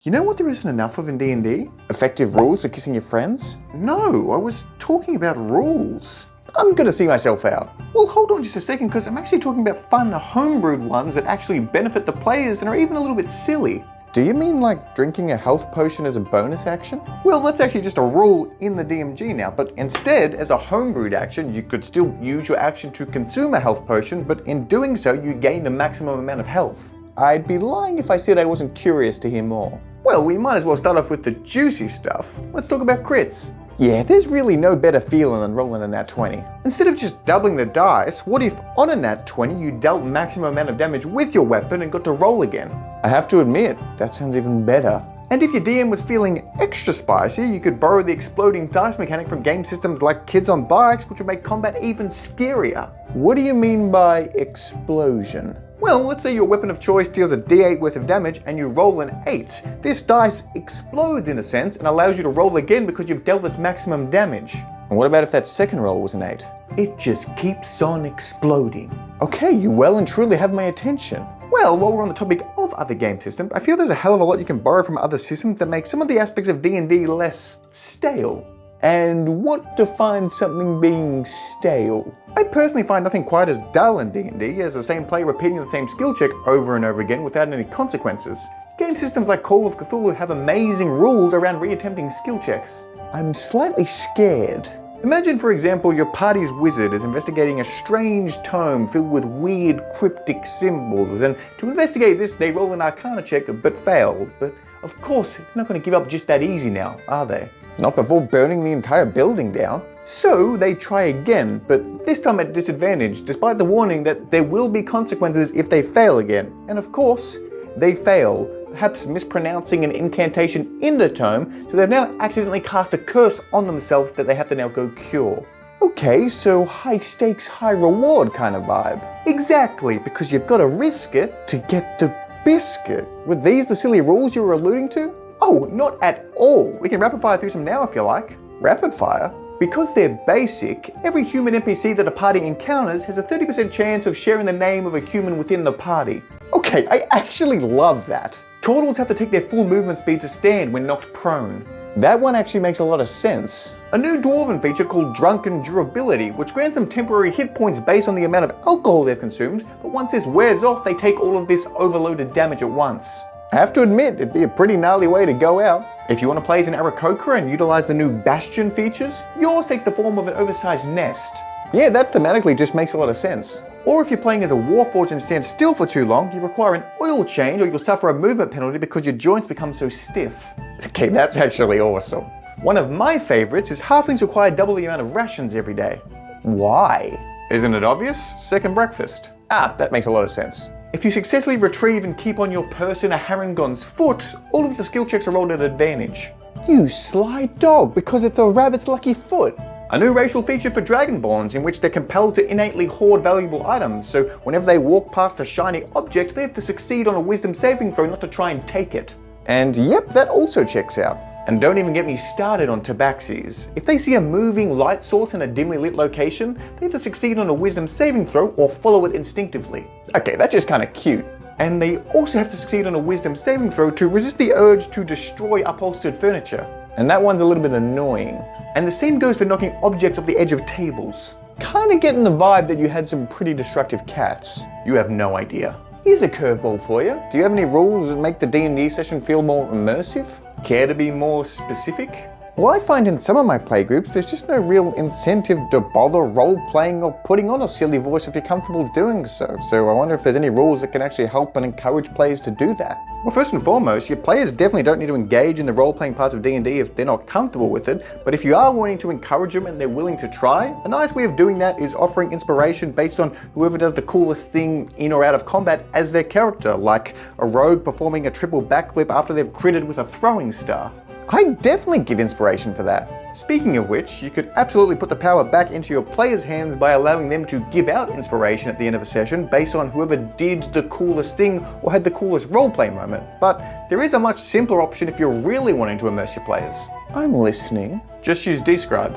You know what there isn't enough of in D&D? Effective rules for kissing your friends? No, I was talking about rules. I'm gonna see myself out. Well, hold on just a second, because I'm actually talking about fun, homebrewed ones that actually benefit the players and are even a little bit silly. Do you mean like drinking a health potion as a bonus action? Well, that's actually just a rule in the DMG now, but instead, as a homebrewed action, you could still use your action to consume a health potion, but in doing so, you gain the maximum amount of health. I'd be lying if I said I wasn't curious to hear more. Well, we might as well start off with the juicy stuff. Let's talk about crits. Yeah, there's really no better feeling than rolling a nat 20. Instead of just doubling the dice, what if on a nat 20 you dealt maximum amount of damage with your weapon and got to roll again? I have to admit, that sounds even better. And if your DM was feeling extra spicy, you could borrow the exploding dice mechanic from game systems like Kids on Bikes, which would make combat even scarier. What do you mean by explosion? Well, let's say your weapon of choice deals a d8 worth of damage and you roll an 8. This dice explodes in a sense and allows you to roll again because you've dealt its maximum damage. And what about if that second roll was an 8? It just keeps on exploding. Okay, you well and truly have my attention. Well, while we're on the topic of other game systems, I feel there's a hell of a lot you can borrow from other systems that make some of the aspects of D&D less stale. And what defines something being stale? I personally find nothing quite as dull in D&D as the same player repeating the same skill check over and over again without any consequences. Game systems like Call of Cthulhu have amazing rules around reattempting skill checks. I'm slightly scared. Imagine, for example, your party's wizard is investigating a strange tome filled with weird cryptic symbols, and to investigate this they roll an arcana check but fail. But of course, they're not going to give up just that easy now, are they? Not before burning the entire building down. So they try again, but this time at disadvantage, despite the warning that there will be consequences if they fail again. And of course, they fail, perhaps mispronouncing an incantation in the tome, so they've now accidentally cast a curse on themselves that they have to now go cure. Okay, so high stakes, high reward kind of vibe. Exactly, because you've got to risk it to get the biscuit. Were these the silly rules you were alluding to? Oh, not at all. We can rapid fire through some now if you like. Rapid fire? Because they're basic, every human NPC that a party encounters has a 30% chance of sharing the name of a human within the party. Okay, I actually love that. Turtles have to take their full movement speed to stand when knocked prone. That one actually makes a lot of sense. A new dwarven feature called Drunken Durability, which grants them temporary hit points based on the amount of alcohol they've consumed, but once this wears off, they take all of this overloaded damage at once. I have to admit, it'd be a pretty gnarly way to go out. If you want to play as an Aarakocra and utilize the new Bastion features, yours takes the form of an oversized nest. Yeah, that thematically just makes a lot of sense. Or if you're playing as a Warforged and stand still for too long, you require an oil change or you'll suffer a movement penalty because your joints become so stiff. Okay, that's actually awesome. One of my favorites is halflings require double the amount of rations every day. Why? Isn't it obvious? Second breakfast. Ah, that makes a lot of sense. If you successfully retrieve and keep on your person a Harangon's foot, all of the skill checks are rolled at advantage. You sly dog, because it's a rabbit's lucky foot. A new racial feature for Dragonborns in which they're compelled to innately hoard valuable items, so whenever they walk past a shiny object, they have to succeed on a wisdom saving throw not to try and take it. And yep, that also checks out. And don't even get me started on tabaxis. If they see a moving light source in a dimly lit location, they have to succeed on a wisdom saving throw or follow it instinctively. Okay, that's just kind of cute. And they also have to succeed on a wisdom saving throw to resist the urge to destroy upholstered furniture. And that one's a little bit annoying. And the same goes for knocking objects off the edge of tables. Kinda getting the vibe that you had some pretty destructive cats. You have no idea. Here's a curveball for you. Do you have any rules that make the D&D session feel more immersive? Care to be more specific? Well, I find in some of my playgroups, there's just no real incentive to bother role-playing or putting on a silly voice if you're comfortable doing so. So I wonder if there's any rules that can actually help and encourage players to do that. Well, first and foremost, your players definitely don't need to engage in the role-playing parts of D&D if they're not comfortable with it, but if you are wanting to encourage them and they're willing to try, a nice way of doing that is offering inspiration based on whoever does the coolest thing in or out of combat as their character, like a rogue performing a triple backflip after they've critted with a throwing star. I definitely give inspiration for that. Speaking of which, you could absolutely put the power back into your players' hands by allowing them to give out inspiration at the end of a session based on whoever did the coolest thing or had the coolest roleplay moment. But there is a much simpler option if you're really wanting to immerse your players. I'm listening. Just use Describe,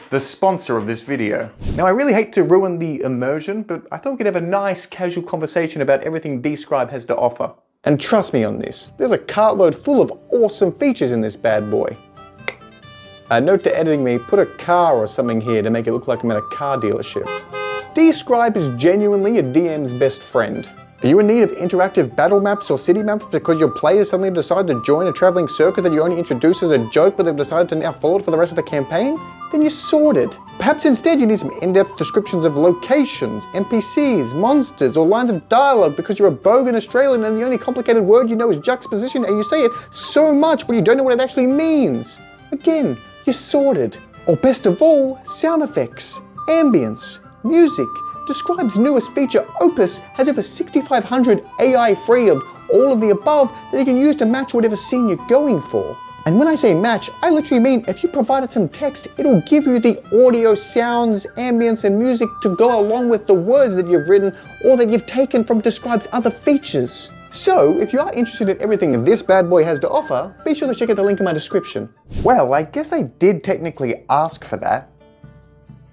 the sponsor of this video. Now, I really hate to ruin the immersion, but I thought we could have a nice casual conversation about everything Describe has to offer. And trust me on this, there's a cartload full of awesome features in this bad boy. A note to editing me, put a car or something here to make it look like I'm at a car dealership. Describe is genuinely a DM's best friend. Are you in need of interactive battle maps or city maps because your players suddenly decide to join a traveling circus that you only introduced as a joke but they've decided to now follow it for the rest of the campaign? Then you're sorted. Perhaps instead you need some in-depth descriptions of locations, NPCs, monsters, or lines of dialogue because you're a bogan Australian and the only complicated word you know is juxtaposition and you say it so much but you don't know what it actually means. Again, you're sorted. Or best of all, sound effects, ambience, music. Describes newest feature Opus has over 6,500 AI free of all of the above that you can use to match whatever scene you're going for. And when I say match, I literally mean if you provided some text, it'll give you the audio, sounds, ambience, and music to go along with the words that you've written or that you've taken from Describe's other features. So, if you are interested in everything this bad boy has to offer, be sure to check out the link in my description. Well, I guess I did technically ask for that.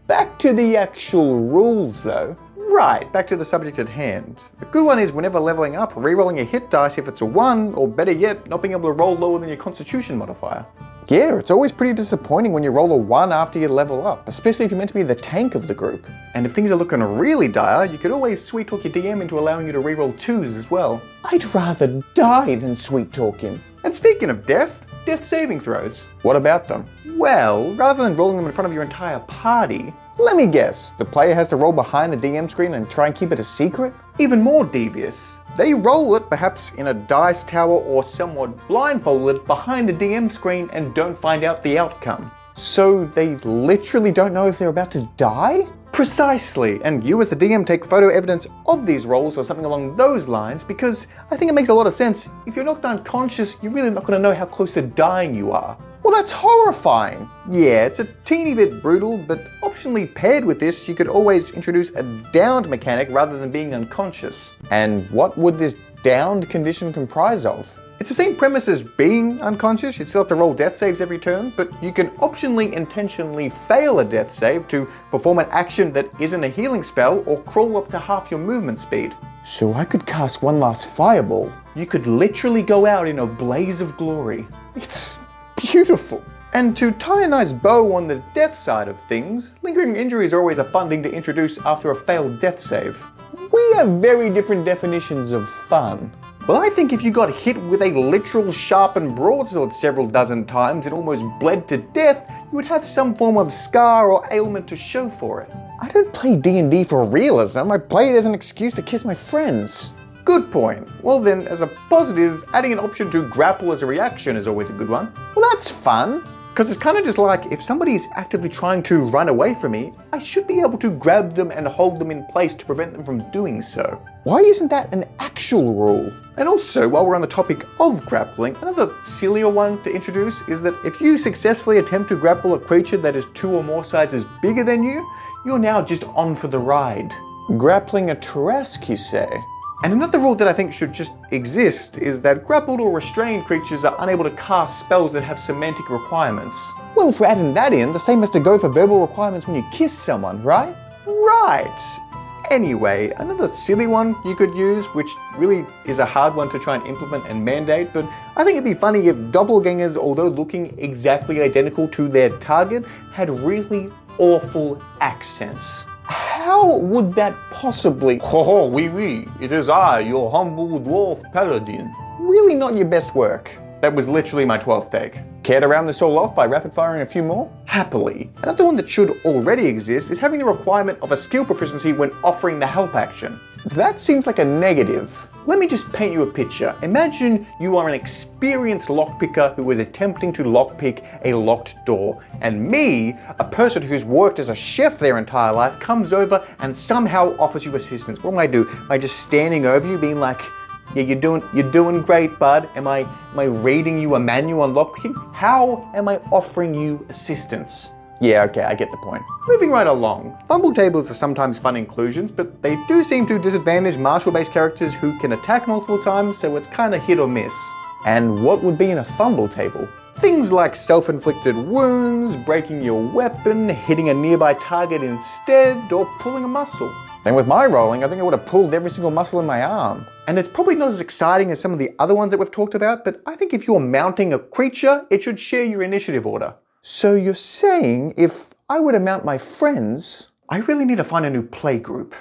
Back to the actual rules though. Right, back to the subject at hand. A good one is whenever leveling up, re-rolling a hit dice if it's a 1, or better yet, not being able to roll lower than your constitution modifier. Yeah, it's always pretty disappointing when you roll a 1 after you level up, especially if you're meant to be the tank of the group. And if things are looking really dire, you could always sweet talk your DM into allowing you to re-roll 2s as well. I'd rather die than sweet talk him. And speaking of death saving throws. What about them? Well, rather than rolling them in front of your entire party, let me guess, the player has to roll behind the DM screen and try and keep it a secret? even more devious. They roll it perhaps in a dice tower or somewhat blindfolded behind the DM screen and don't find out the outcome. So they literally don't know if they're about to die? Precisely, and you as the DM take photo evidence of these rolls or something along those lines, because I think it makes a lot of sense. If you're knocked unconscious, you're really not going to know how close to dying you are. Well, that's horrifying. Yeah, it's a teeny bit brutal, but optionally paired with this, you could always introduce a downed mechanic rather than being unconscious. And what would this downed condition comprise of? It's the same premise as being unconscious. You'd still have to roll death saves every turn, but you can optionally intentionally fail a death save to perform an action that isn't a healing spell or crawl up to half your movement speed. So I could cast one last fireball. You could literally go out in a blaze of glory. It's beautiful. And to tie a nice bow on the death side of things, lingering injuries are always a fun thing to introduce after a failed death save. We have very different definitions of fun. Well, I think if you got hit with a literal sharpened broadsword several dozen times and almost bled to death, you would have some form of scar or ailment to show for it. I don't play D&D for realism, I play it as an excuse to kiss my friends. Good point. Well then, as a positive, adding an option to grapple as a reaction is always a good one. Well, that's fun. Because it's kind of just like, if somebody's actively trying to run away from me, I should be able to grab them and hold them in place to prevent them from doing so. Why isn't that an actual rule? And also, while we're on the topic of grappling, another sillier one to introduce is that if you successfully attempt to grapple a creature that is 2 or more sizes bigger than you, you're now just on for the ride. Grappling a Tarrasque, you say? And another rule that I think should just exist is that grappled or restrained creatures are unable to cast spells that have semantic requirements. Well, if we're adding that in, the same has to go for verbal requirements when you kiss someone, right? Right. Anyway, another silly one you could use, which really is a hard one to try and implement and mandate, but I think it'd be funny if doppelgangers, although looking exactly identical to their target, had really awful accents. How would that possibly? Oh, oui, it is I, your humble dwarf paladin. Really not your best work. That was literally my 12th take. Care to round this all off by rapid firing a few more? Happily. Another one that should already exist is having the requirement of a skill proficiency when offering the help action. That seems like a negative. Let me just paint you a picture. Imagine you are an experienced lockpicker who is attempting to lockpick a locked door, and me, a person who's worked as a chef their entire life, comes over and somehow offers you assistance. What do? Am I just standing over you being like, yeah, you're doing great, bud. Am I reading you a manual on lockpicking? How am I offering you assistance? Yeah, okay, I get the point. Moving right along, fumble tables are sometimes fun inclusions, but they do seem to disadvantage martial-based characters who can attack multiple times, so it's kind of hit or miss. And what would be in a fumble table? Things like self-inflicted wounds, breaking your weapon, hitting a nearby target instead, or pulling a muscle. Then with my rolling, I think I would have pulled every single muscle in my arm. And it's probably not as exciting as some of the other ones that we've talked about, but I think if you're mounting a creature, it should share your initiative order. So you're saying if I were to mount my friends... I really need to find a new play group.